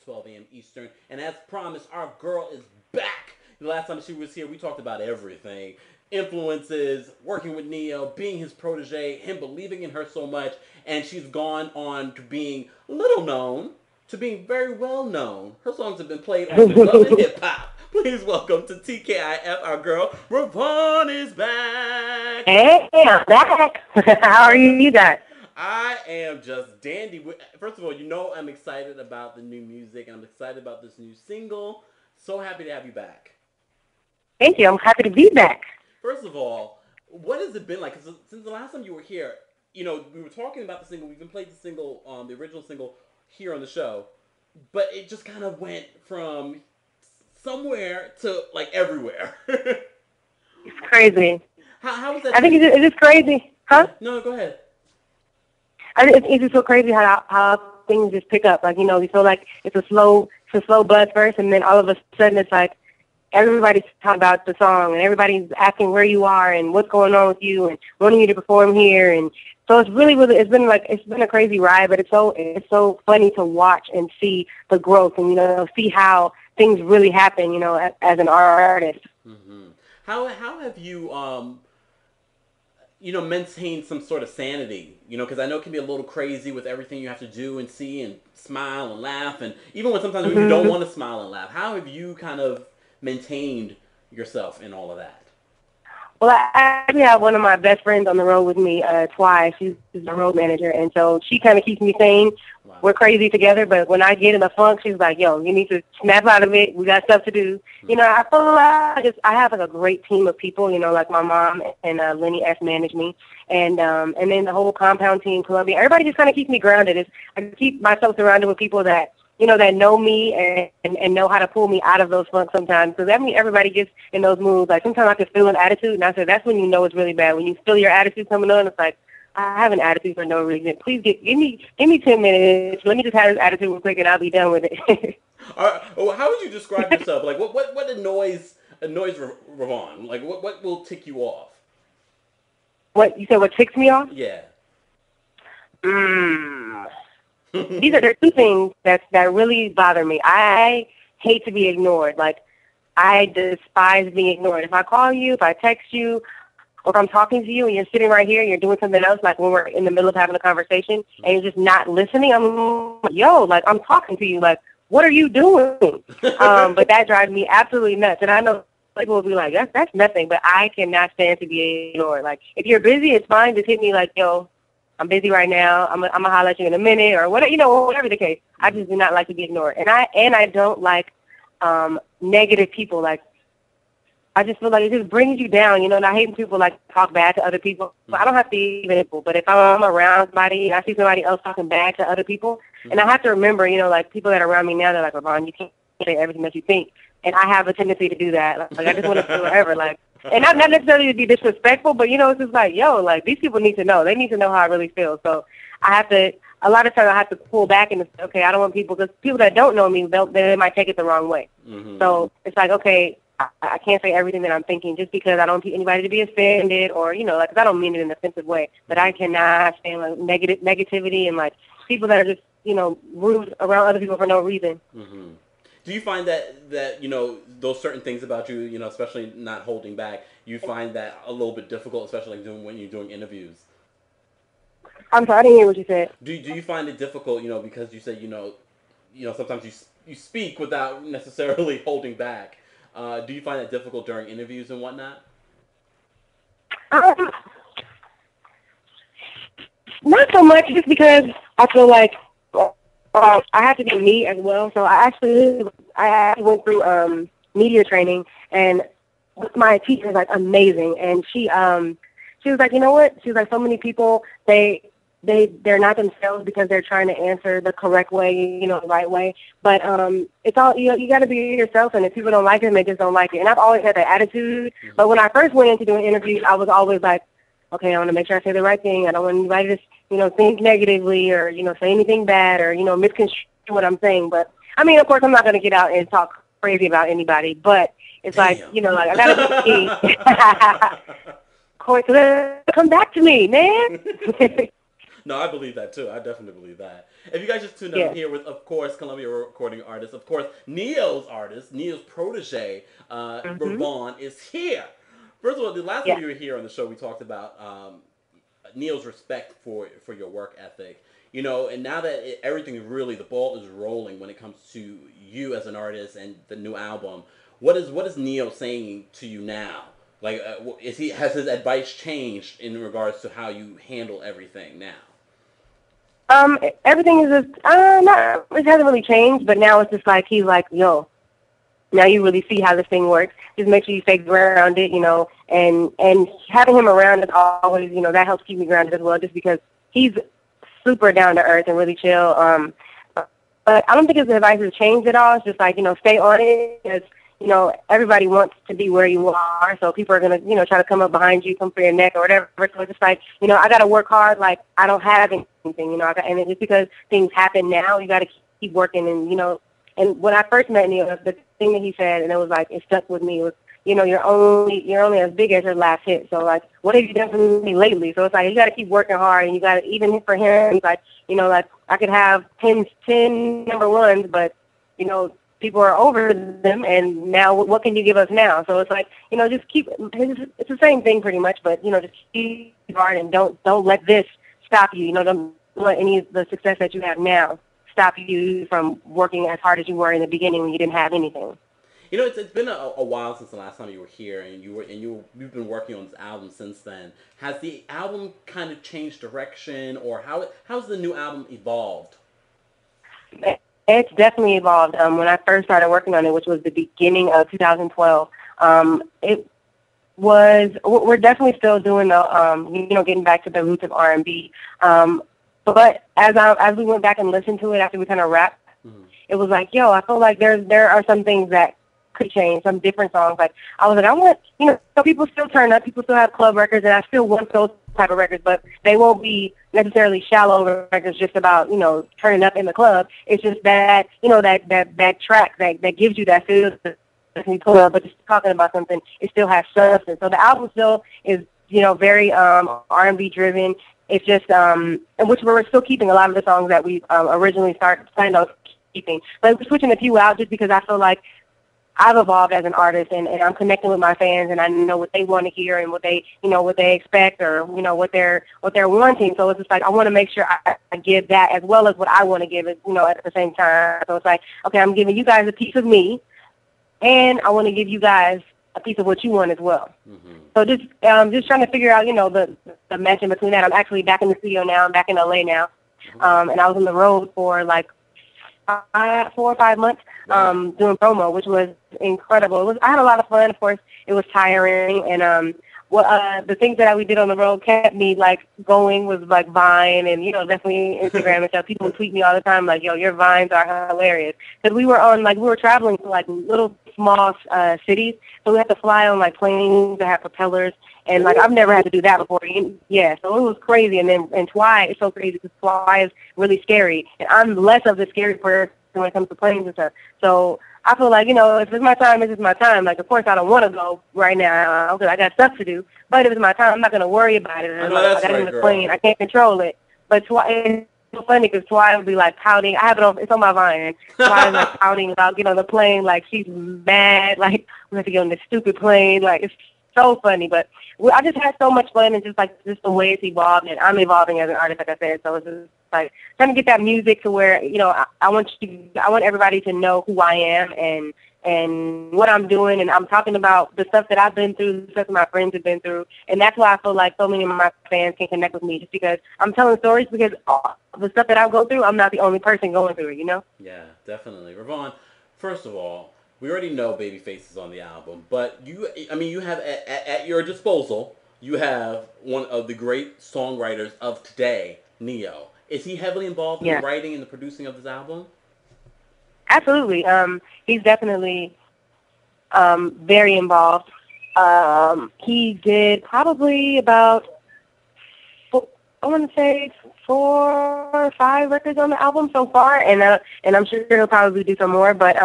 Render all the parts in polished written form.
12 a.m. Eastern. And as promised, our girl is back. The last time she was here, we talked about everything. Influences, working with Neo, being his protege, him believing in her so much. And she's gone on to being little known, to being very well known. Her songs have been played on Love and Hip Hop. Please welcome to TKIF, our girl, RaVaughn is back. Hey, I'm back. How are you guys? I am just dandy. First of all, you know I'm excited about the new music, and I'm excited about this new single. So happy to have you back. Thank you. I'm happy to be back. First of all, what has it been like? 'Cause since the last time you were here, you know, we were talking about the single. We even played the single, the original single, here on the show, but it just kind of went from somewhere to like everywhere. It's crazy. How was that? I think it's just crazy. Huh? No, go ahead. It's just so crazy how things just pick up. Like, you know, you feel like it's a slow buzz first, and then all of a sudden it's like everybody's talking about the song, and everybody's asking where you are and what's going on with you and wanting you to perform here. And so it's really it's been a crazy ride, but it's so funny to watch and see the growth and, you know, see how things really happen, you know, as an artist. Mm-hmm. How have you you know, maintain some sort of sanity, you know, because I know it can be a little crazy with everything you have to do and see and smile and laugh, and even when sometimes when you don't want to smile and laugh. How have you kind of maintained yourself in all of that? Well, I actually have one of my best friends on the road with me twice. She's the road manager, and so she kind of keeps me sane. Wow. We're crazy together, but when I get in a funk, she's like, yo, you need to snap out of it. We got stuff to do. Mm-hmm. You know, I feel like I have like a great team of people, you know, like my mom and Lenny S. manage me, and then the whole compound team, Columbia. Everybody just kind of keeps me grounded. I keep myself surrounded with people that, you know, that know me and know how to pull me out of those funks sometimes. Because I mean, everybody gets in those moods. Like, sometimes I can feel an attitude, and I said, that's when you know it's really bad. When you feel your attitude coming on, it's like, I have an attitude for no reason. Please give me 10 minutes. Let me just have this attitude real quick, and I'll be done with it. Well, how would you describe yourself? Like, what annoys RaVaughn? Like, what will tick you off? What you said? What ticks me off? Yeah. These are two things that really bother me. I hate to be ignored. Like, I despise being ignored. If I call you, if I text you, or if I'm talking to you and you're sitting right here and you're doing something else, like when we're in the middle of having a conversation and you're just not listening, I'm like, yo, like, I'm talking to you. Like, what are you doing? But that drives me absolutely nuts. And I know people will be like, that's nothing, but I cannot stand to be ignored. Like, if you're busy, it's fine. Just hit me like, yo, I'm busy right now. I'm gonna holler at you in a minute, or whatever, you know, whatever the case. I just do not like to be ignored, and I don't like negative people. Like, I just feel like it just brings you down, you know. And I hate when people like talk bad to other people. So I don't have to be people, but if I'm around somebody and I see somebody else talking bad to other people, and I have to remember, you know, like people that are around me now, they're like, RaVaughn, you can't say everything that you think, and I have a tendency to do that. Like, I just want to feel whatever, like. And not necessarily to be disrespectful, but, you know, it's just like, yo, like, these people need to know. They need to know how I really feel. So I have to, a lot of times I have to pull back and say, okay, I don't want people, because people that don't know me, they might take it the wrong way. Mm-hmm. So it's like, okay, I can't say everything that I'm thinking just because I don't want anybody to be offended, or, you know, like, 'cause I don't mean it in an offensive way. But I cannot stand, like, negativity and, like, people that are just, you know, rude around other people for no reason. Mm-hmm. Do you find that you know, those certain things about you, you know, especially not holding back, you find that a little bit difficult, especially like when you're doing interviews? I'm sorry, I didn't hear what you said. Do you find it difficult, you know, because you say, you know, sometimes you speak without necessarily holding back. Do you find that difficult during interviews and whatnot? Not so much, just because I feel like I have to be me as well. So I actually went through media training, and my teacher is like amazing, and she was like, you know what? She was like, so many people they're not themselves because they're trying to answer the correct way, you know, the right way. But it's all, you know, you got to be yourself, and if people don't like it, they just don't like it. And I've always had that attitude. Mm-hmm. But when I first went into doing interviews, I was always like, okay, I want to make sure I say the right thing. I don't want anybody to, you know, think negatively or, you know, say anything bad or, you know, misconstrue what I'm saying. But, I mean, of course, I'm not going to get out and talk crazy about anybody. But it's like, you know, like, I got to be Corey, come back to me, man. No, I believe that too. I definitely believe that. If you guys just tuned in, I'm Yeah. here with, of course, Columbia recording artist, of course, Neo's artist, Neo's protege, Mhm. RaVaughn is here. First of all, the last time Yeah. you were here on the show, we talked about Neo's respect for your work ethic. You know, and now that everything is really, the ball is rolling when it comes to you as an artist and the new album. What is Neo saying to you now? Like, has his advice changed in regards to how you handle everything now? Everything is just, not, it hasn't really changed, but now it's just like, he's like, yo, now you really see how this thing works. Just make sure you stay grounded, and having him around is always, that helps keep me grounded as well, just because he's super down to earth and really chill. But I don't think his advice has changed at all. It's just like, stay on it, because, everybody wants to be where you are, so people are going to, try to come up behind you, come for your neck or whatever. So it's just like, I got to work hard like I don't have anything, and it's just because things happen now, you got to keep working. And when I first met Neil, the thing that he said, and it was like, it stuck with me, was, you're only as big as your last hit. So like, what have you done for me lately? So it's like, you got to keep working hard, and you got to, even for him, like, like I could have 10 number ones, but, people are over them, and now what can you give us now? So it's like, just keep, it's the same thing pretty much, but, just keep hard, and don't let this stop you. Don't let any of the success that you have now stop you from working as hard as you were in the beginning when you didn't have anything. It's been a while since the last time you were here, and you've been working on this album since then. Has the album kind of changed direction, or how's the new album evolved? It's definitely evolved. When I first started working on it, which was the beginning of 2012, we're definitely still doing the, getting back to the roots of R&B. But as we went back and listened to it after we kind of wrapped, it was like, yo, I feel like there are some things that could change, some different songs. Like, I was like, I want, so people still turn up, people still have club records, and I still want those type of records, but they won't be necessarily shallow records just about, turning up in the club. It's just that, that track that gives you that feel that you pull up, but just talking about something, it still has substance. So the album still is, very R&B driven. It's just, and which we're still keeping a lot of the songs that we originally planned on keeping. But we're switching a few out just because I feel like I've evolved as an artist, and I'm connecting with my fans, and I know what they want to hear and what they, what they expect, or, what they're wanting. So it's just like, I want to make sure I give that as well as what I want to give, at the same time. So it's like, okay, I'm giving you guys a piece of me, and I want to give you guys a piece of what you want as well. Mm-hmm. So just trying to figure out, the match in between that. I'm actually back in the studio now. I'm back in LA now. Mm-hmm. And I was on the road for like 4 or 5 months doing promo, which was incredible. I had a lot of fun. Of course, it was tiring, and the things that we did on the road kept me like going was like Vine and definitely Instagram and stuff. People would tweet me all the time like, "Yo, your Vines are hilarious," because we were traveling to like little small cities, so we had to fly on like planes that have propellers. And, like, I've never had to do that before. Yeah, so it was crazy. And Twy is so crazy because Twy is really scary. And I'm less of the scary person when it comes to planes and stuff. So I feel like, if it's my time, it's my time. Like, of course, I don't want to go right now because I got stuff to do. But if it's my time, I'm not going to worry about it. I know that's I got right, in the girl. plane. I can't control it. But Twy, it's so funny because Twy would be, like, pouting. I have it on. It's on my Vine. Twy is, like, pouting about getting on the plane. Like, she's mad. Like, we have to get on this stupid plane. Like, it's so funny. But I just had so much fun, and just the way it's evolved, and I'm evolving as an artist, like I said. So it's just like trying to get that music to where I want everybody to know who I am and what I'm doing, and I'm talking about the stuff that I've been through, the stuff that my friends have been through, and that's why I feel like so many of my fans can connect with me, just because I'm telling stories, because the stuff that I go through, I'm not the only person going through it. Yeah, definitely. RaVaughn, first of all, we already know Babyface is on the album, but you have at your disposal, you have one of the great songwriters of today, Neo. Is he heavily involved in the writing and the producing of this album? Absolutely. He's definitely very involved. He did probably about, I want to say 4 or 5 records on the album so far, and I'm sure he'll probably do some more, but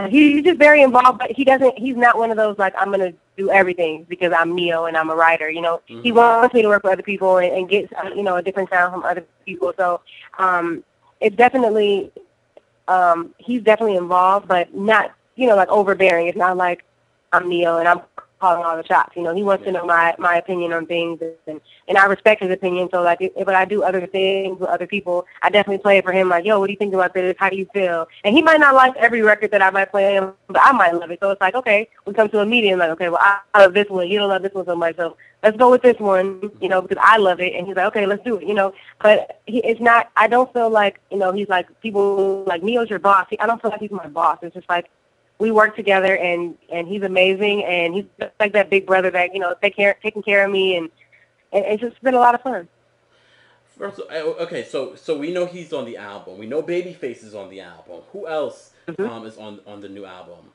He's just very involved, but he's not one of those, like, I'm going to do everything because I'm Neo and I'm a writer, you know. He wants me to work with other people and get, you know, a different sound from other people. So it's definitely, he's definitely involved, but not, you know, like overbearing. It's not like I'm Neo and I'm calling all the shots. You know, he wants to know my opinion on things, and I respect his opinion. So, like, if I do other things with other people, I definitely play it for him. Like, yo, what do you think about this? How do you feel? And he might not like every record that I might play him, but I might love it. So it's like, okay, we come to a meeting, like, okay, well, I love this one. You don't love this one so much, so let's go with this one, you know, because I love it. And he's like, okay, let's do it, you know. But it's not, I don't feel like, you know, he's like, people like, Neo's your boss. I don't feel like he's my boss. It's just like, we work together, and he's amazing, and he's like that big brother that, you know, taking care of me, and it's just been a lot of fun. First, okay, so we know he's on the album. We know Babyface is on the album. Who else is on the new album?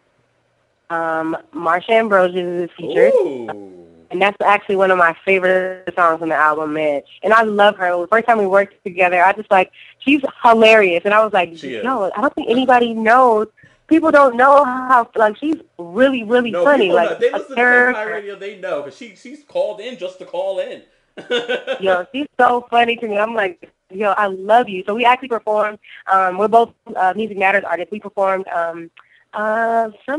Marsha Ambrosius is featured. Ooh. And that's actually one of my favorite songs on the album, man. And I love her. The first time we worked together, I just like, she's hilarious. And I was like, yo, I don't think anybody knows. People don't know how, like, she's really, really funny. Like, they listen to KEMPIRE Radio, they know, because she's called in just to call in. Yo, she's so funny to me. I'm like, yo, I love you. So we actually performed. We're both Music Matters artists. We performed sometime,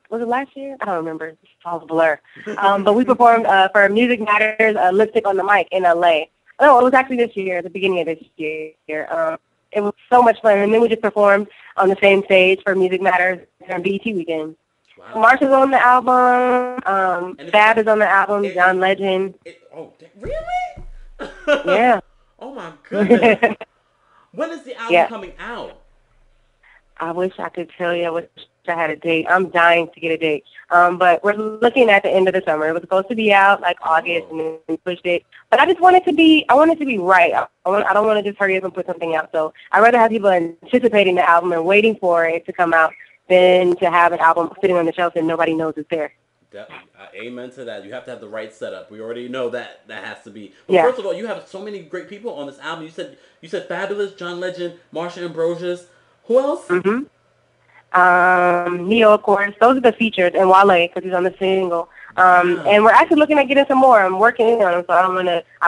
was it last year? I don't remember. It's all a blur. But we performed for Music Matters, Lipstick on the Mic in L.A. No, it was actually this year, the beginning of this year. It was so much fun. And then we just performed on the same stage for Music Matters on BET weekend. Wow. Marsha's on the album. Fab is on the album. John Legend. Really? Yeah. Oh, my goodness. When is the album coming out? I wish I could tell you. I wish I had a date. I'm dying to get a date. But we're looking at the end of the summer. It was supposed to be out like August, and then we pushed it. But I want it to be right. I don't want to just hurry up and put something out. So I'd rather have people anticipating the album and waiting for it to come out than to have an album sitting on the shelf and nobody knows it's there. Amen to that. You have to have the right setup. We already know that has to be. But first of all, you have so many great people on this album. You said Fabulous, John Legend, Marsha Ambrosius. Who else? Neo, of course. Those are the features, and Wale, because he's on the single. And we're actually looking at getting some more. I'm working on them, so I don't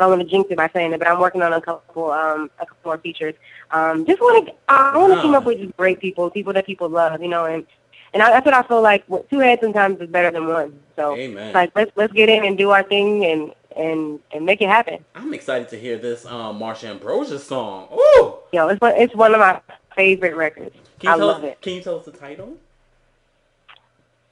want to jinx it by saying it, but I'm working on a couple more features. I want to team up with just great people that people love, you know, and that's what I feel like. Two heads sometimes is better than one. So, like, let's get in and do our thing and make it happen. I'm excited to hear this Marsha Ambrosius song. Ooh! Yo, it's one of my favorite records. I love it. Can you tell us the title?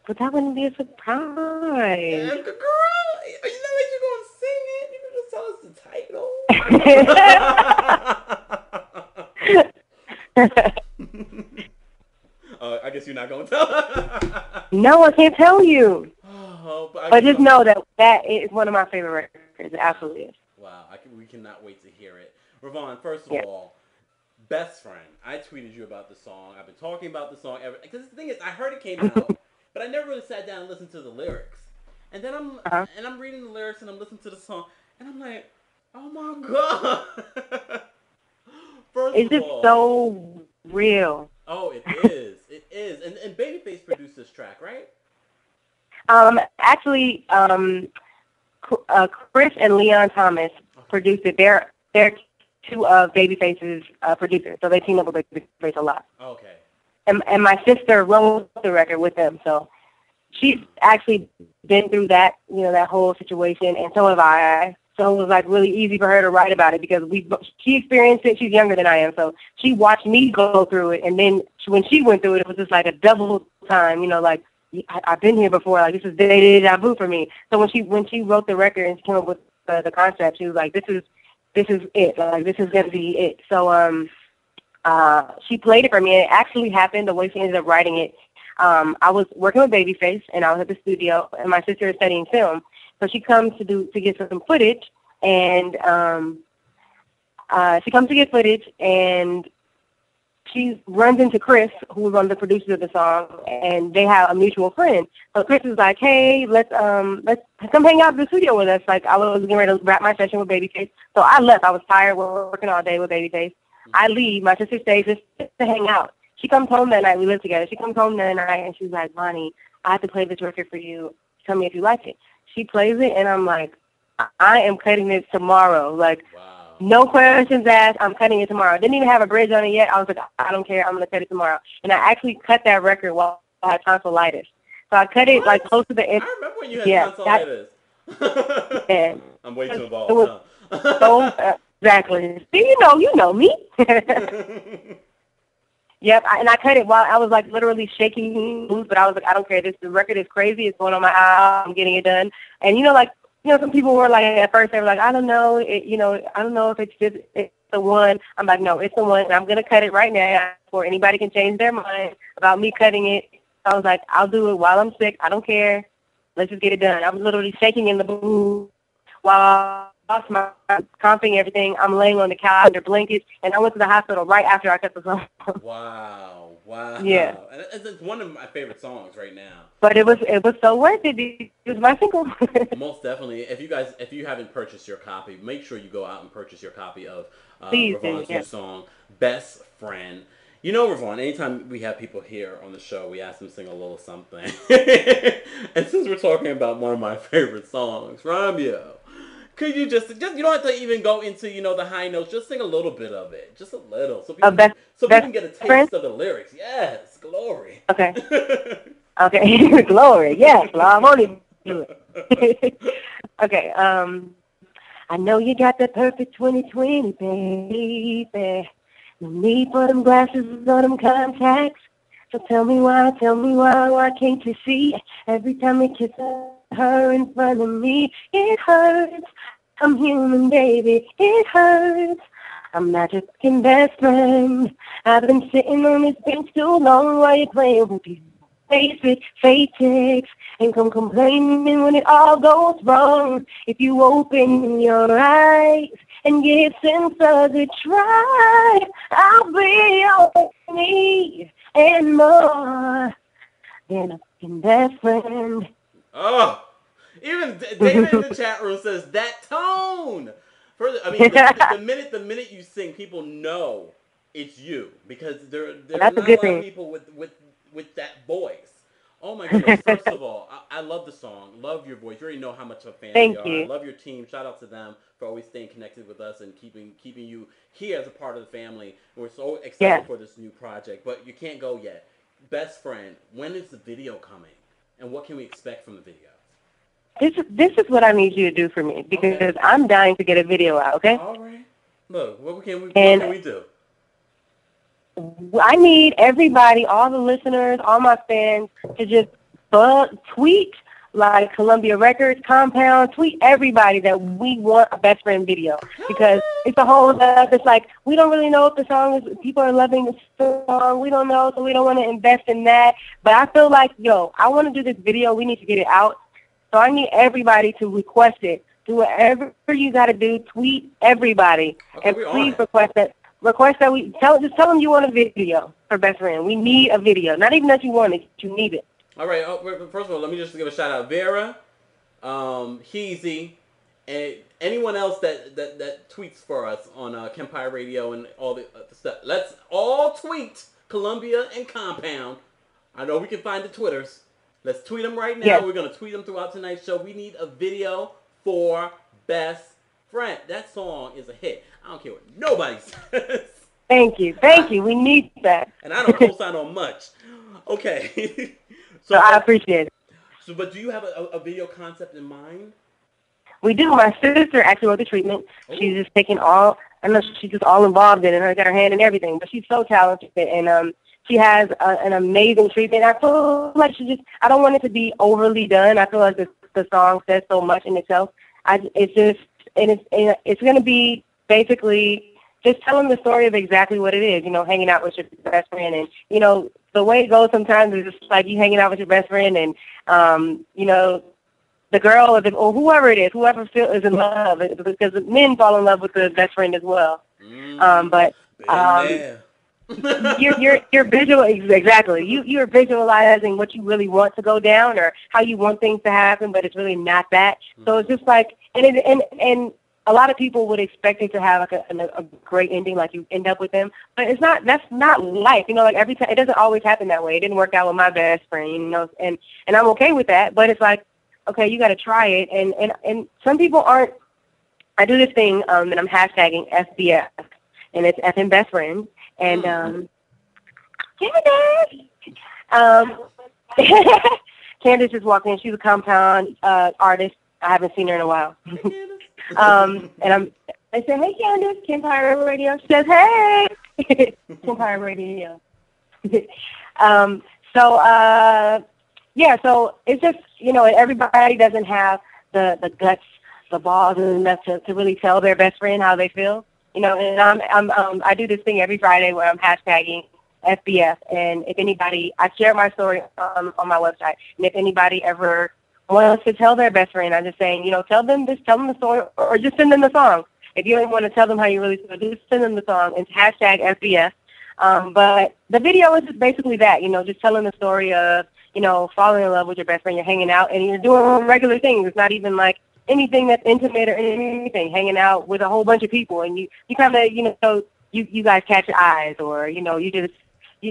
But that wouldn't be a surprise. Yeah, girl, you know that you're going to sing it. You can just tell us the title. I guess you're not going to tell. No, I can't tell you. Oh, but just know that is one of my favorite records. It absolutely is. Wow, we cannot wait to hear it. RaVaughn, first of all, best friend. I tweeted you about the song. I've been talking about the song ever. Because the thing is, I heard it came out, but I never really sat down and listened to the lyrics. And then I'm reading the lyrics and I'm listening to the song, and I'm like, oh my god. It's just so real. Oh, it is. It is. And Babyface produced this track, right? Actually, Chris and Leon Thomas produced it. They're two of Babyface's producers, so they team up with Babyface a lot. Okay. And my sister wrote the record with them, so she's actually been through that, you know, that whole situation, and so have I. So it was like really easy for her to write about it because she experienced it. She's younger than I am, so she watched me go through it, and then when she went through it, it was just like a double time, you know, like I've been here before. Like, this is deja vu for me. So when she wrote the record and she came up with the concept, she was like, this is it. Like, this is gonna be it. So she played it for me, and it actually happened the way she ended up writing it. I was working with Babyface, and I was at the studio, and my sister is studying film. So she comes to get some footage, and she runs into Chris, who was one of the producers of the song, and they have a mutual friend. So Chris is like, hey, let's come hang out in the studio with us. Like, I was getting ready to wrap my session with Babyface. So I left. I was tired. We're working all day with Babyface. I leave. My sister stays just to hang out. She comes home that night. We live together. She comes home that night, and she's like, Bonnie, I have to play this record for you. Tell me if you like it. She plays it, and I'm like, I am cutting this tomorrow. Like, wow. No questions asked. I'm cutting it tomorrow. Didn't even have a bridge on it yet. I was like, I don't care. I'm going to cut it tomorrow. And I actually cut that record while I had tonsillitis. So I cut it like close to the end. I remember when you had tonsillitis. I'm way too involved. Exactly. See, you know me. Yep, and I cut it while I was like literally shaking loose, but I was like, I don't care. The record is crazy. It's going on my album. I'm getting it done. And some people were like, at first they were like, I don't know, I don't know if it's the one. I'm like, no, it's the one. And I'm gonna cut it right now before anybody can change their mind about me cutting it. So I was like, I'll do it while I'm sick. I don't care. Let's just get it done. I was literally shaking in the booth while I lost my comping everything. I'm laying on the couch under blankets, and I went to the hospital right after I cut the song. Wow. Yeah. And it's one of my favorite songs right now. But it was so worth it. It was my single. Most definitely. If you haven't purchased your copy, make sure you go out and purchase your copy of RaVaughn's new song, Best Friend. You know, RaVaughn, anytime we have people here on the show, we ask them to sing a little something. And since we're talking about one of my favorite songs, Romeo, could you just you don't have to even go into, the high notes, just sing a little bit of it. Just a little. So people can get a taste of the lyrics. Yes, glory. Okay. Okay, glory. Yes, well, I'm only do it. Okay, I know you got the perfect 20/20, baby. No need for them glasses or them contacts. So tell me why can't you see? Every time you kiss her in front of me, it hurts. I'm human, baby, it hurts. I'm not your fucking best friend. I've been sitting on this bench too long while you're playing with these basic fakes and come complaining when it all goes wrong. If you open your eyes and give sense a try, I'll be all you need and more than a fucking best friend. Oh, even David in the chat room says that tone. Further, I mean, the minute you sing, people know it's you, because there's not a lot of people with that voice. Oh my goodness! First of all, I love the song, love your voice. You already know how much of a fan Thank you are. you. I love your team. Shout out to them for always staying connected with us and keeping you here as a part of the family. And we're so excited for this new project, but you can't go yet. Best Friend, when is the video coming, and what can we expect from the video? This is what I need you to do for me, because I'm dying to get a video out, okay? All right. Look, what can we do? I need everybody, all the listeners, all my fans, to just tweet like Columbia Records, Compound, tweet everybody that we want a Best Friend video, because it's a whole other, it's like, we don't really know if the song is, people are loving the song, we don't know, so we don't want to invest in that. But I feel like, I want to do this video, we need to get it out. So I need everybody to request it. Do whatever you got to do. Tweet everybody, and please request that we tell them you want a video for Best Friend. We need a video. Not even that you want it, you need it. All right. First of all, let me just give a shout out, Vera, Heezy, and anyone else that tweets for us on KEMPIRE Radio and all the stuff. Let's all tweet Columbia and Compound. I know we can find the Twitters. Let's tweet them right now. Yes. We're going to tweet them throughout tonight's show. We need a video for Best Friend. That song is a hit. I don't care what nobody says. Thank you. We need that. And I don't co-sign on much. Okay. So I appreciate it. So, but do you have a video concept in mind? We do. My sister actually wrote the treatment. Ooh. She's just taking she's just all involved in it. Her got her hand in everything. But she's so talented, and she has an amazing treatment. I feel like I don't want it to be overly done. I feel like the song says so much in itself. It's going to be basically just telling the story of exactly what it is, hanging out with your best friend. And, the way it goes sometimes is just like you hanging out with your best friend and, the girl or whoever it is, whoever is in love, because men fall in love with the best friend as well. You're visual, exactly. You're visualizing what you really want to go down or how you want things to happen, but it's really not that. So it's just like, and a lot of people would expect it to have like a great ending, like you end up with them, but it's not. That's not life, you know. Like every time, it doesn't always happen that way. It didn't work out with my best friend, you know, and I'm okay with that. But it's like, okay, you got to try it, and some people aren't. I do this thing, and I'm hashtagging FBF, and it's FN Best Friend, and Candace just walked in. She's a compound artist. I haven't seen her in a while. And I said, hey, Candace, KEMPIRE Radio. She says, hey, KEMPIRE Radio. So it's just, you know, everybody doesn't have the guts, the balls enough to really tell their best friend how they feel. You know, and I do this thing every Friday where I'm hashtagging FBF, and if anybody, I share my story on my website, and if anybody ever wants to tell their best friend, I'm just saying, you know, tell them the story, or just send them the song. If you don't want to tell them how you really feel, just send them the song. It's hashtag FBF. But the video is just basically that, you know, just telling the story of, you know, falling in love with your best friend. You're hanging out, and you're doing regular things. It's not even like anything that's intimate or anything, hanging out with a whole bunch of people, and you kind of, you know, so you guys catch your eyes, or, you know,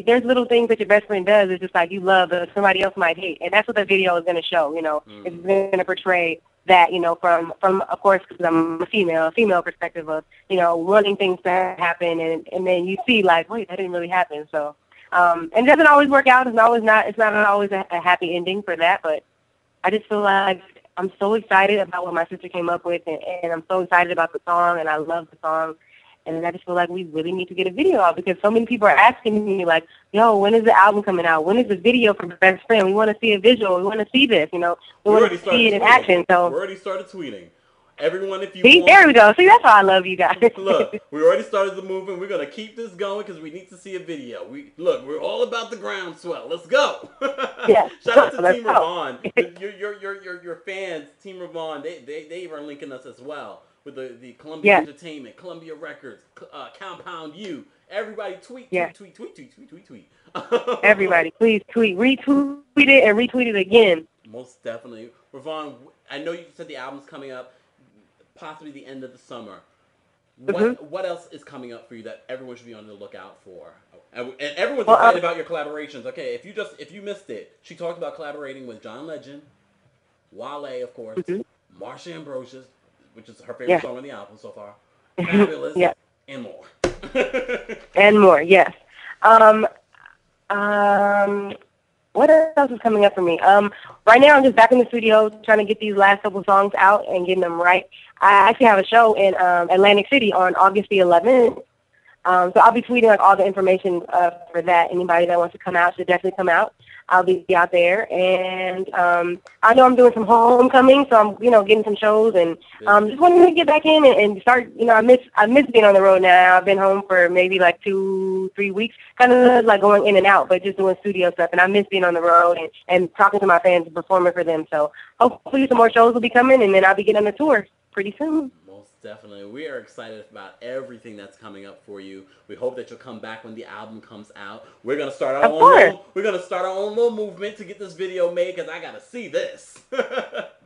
there's little things that your best friend does. It's just like you love that somebody else might hate, and that's what the video is going to show. You know, it's going to portray that, you know, from of course, because I'm a female perspective of, you know, wanting things to happen, and then you see like, wait, that didn't really happen. So, and it doesn't always work out. It's not always a happy ending for that. But I just feel like I'm so excited about what my sister came up with, and I'm so excited about the song, and I love the song. And I just feel like we really need to get a video out, because so many people are asking me, like, yo, when is the album coming out? When is the video for Best Friend? We want to see a visual. We want to see this, you know. We want to see it in action. So we already started tweeting. Everyone, if you want, there we go. See, that's why I love you guys. Look, we already started the movement. We're going to keep this going because we need to see a video. We're all about the groundswell. Let's go. Yeah. Shout out to Team RaVaughn. Your fans, Team RaVaughn, they are linking us as well. With the Columbia Entertainment, Columbia Records, Compound U. Everybody tweet. Everybody, please tweet. Retweet it and retweet it again. Most definitely. RaVaughn, I know you said the album's coming up, possibly the end of the summer. What else is coming up for you that everyone should be on the lookout for? And everyone's excited about your collaborations. Okay, if you missed it, she talked about collaborating with John Legend, Wale, of course, Marsha Ambrosius, which is her favorite song on the album so far. Fabulous. And more. And more, yes. What else is coming up for me? Right now I'm just back in the studio trying to get these last couple songs out and getting them right. I actually have a show in Atlantic City on August the 11th. So I'll be tweeting like all the information for that. Anybody that wants to come out should definitely come out. I'll be out there, and I know I'm doing some homecoming, so I'm, you know, getting some shows, and just wanting to get back in and start. You know, I miss being on the road now. I've been home for maybe like 2-3 weeks, kind of like going in and out, but just doing studio stuff, and I miss being on the road and talking to my fans and performing for them. So hopefully some more shows will be coming, and then I'll be getting on the tour pretty soon. Definitely. We are excited about everything that's coming up for you. We hope that you'll come back when the album comes out. We're going to start our own little movement to get this video made, because I got to see this.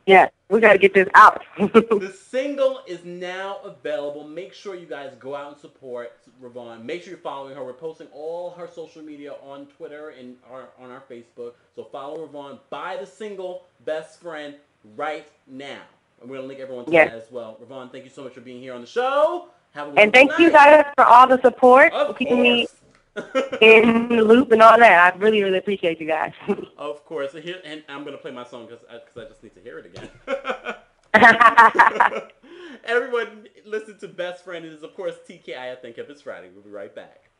Yeah, we got to get this out. The single is now available. Make sure you guys go out and support RaVaughn. Make sure you're following her. We're posting all her social media on Twitter and on our Facebook. So follow RaVaughn. Buy the single Best Friend right now. And we're going to link everyone to that as well. RaVaughn, thank you so much for being here on the show. Have a wonderful And thank night. you guys for all the support, keeping me in the loop and all that. I really, really appreciate you guys. Of course. And I'm going to play my song because I just need to hear it again. Everyone, listen to Best Friend. It is, of course, TKI. I think it's Friday. We'll be right back.